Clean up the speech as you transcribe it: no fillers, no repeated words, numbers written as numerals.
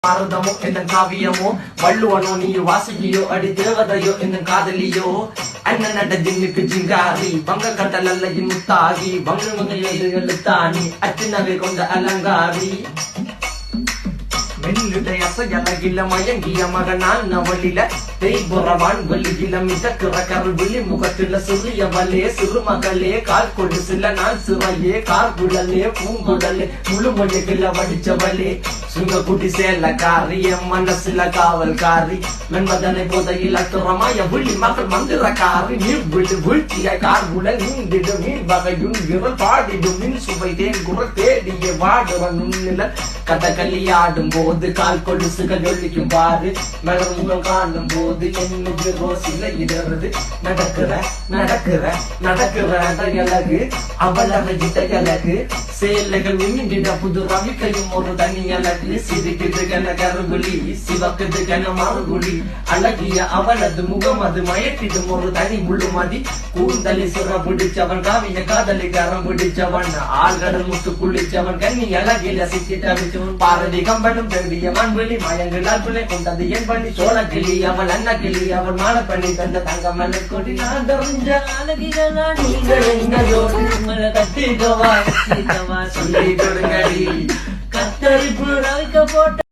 பாரதமோ என்ன காவியமோ வள்ளுவனோ நீ வாசுகியோ அடி தேவதையோ என்ன காதலியோ அண்ணன் நட ஜின்னுக்கு ஜிங்காரி வங்க கடல் அல்லையின் முத்தாகி வங்க எழுத்தாணி அச்சினவை கொண்ட அலங்காரி மெல்லுடைய அசையலகில மயங்கிய மகனான் நவலில தேய்புறவான் வலியில மிதக்கிற கருவிழி முகத்தில சிறிய வலே சிறுமகளே கால் கொடு சில நாள் சிறையே கார்குழலே பூங்குடலே முழுமொழிகள வடிச்சவளே சுங்க குட்டி சேலக்காரி என் மனசுல காவல்காரி மென்பதனை போதையில் அத்துறமாய விழி மகள் மந்திரக்காரி நீர் விழி வீழ்ச்சிய கார்குழல் நீந்திடும் மீன் வகையும் விரல் பாடிடும் மின் சுவை தேன் குரல் தேடிய வாடுவன் நுண்ணில கதகளியாடும் போது கால் கொலுசுகள் ஒழிக்கும் பாரு மலர் முகம் காணும் போது என்னுக்கு ரோசில இடறது நடக்கிற அழகு அவளது அழகு சேலைகள் நின்றிட புது ரவிக்கையும் ஒரு தனி அழகு சிரிக்குது கன கருகுலி சிவக்குது கன மறுகுலி அழகிய அவளது முகம் அது மயக்கிடும் ஒரு தனி முழுமதி கூந்தலி சிற பிடிச்சவன் காவிய காதலி கரம் பிடிச்சவன் ஆழ்கடல் முத்து குளிச்சவன் கண்ணி அழகில சிக்கிட்டவிச்சவன் பாரதி கம்பனும் பெரிய மண்வெளி மயங்களால் பிள்ளை கொண்டது என் பண்ணி சோழ கிளி அவள் அண்ண கிளி அவள் மாலை பண்ணி தந்த தங்க மலர் கொடி நான் தெரிஞ்ச அழகிகளா நீங்கள் என்ன கட்டிக்கவா சொல்லி கொடுங்கடி கத்தரிப்பு போட்ட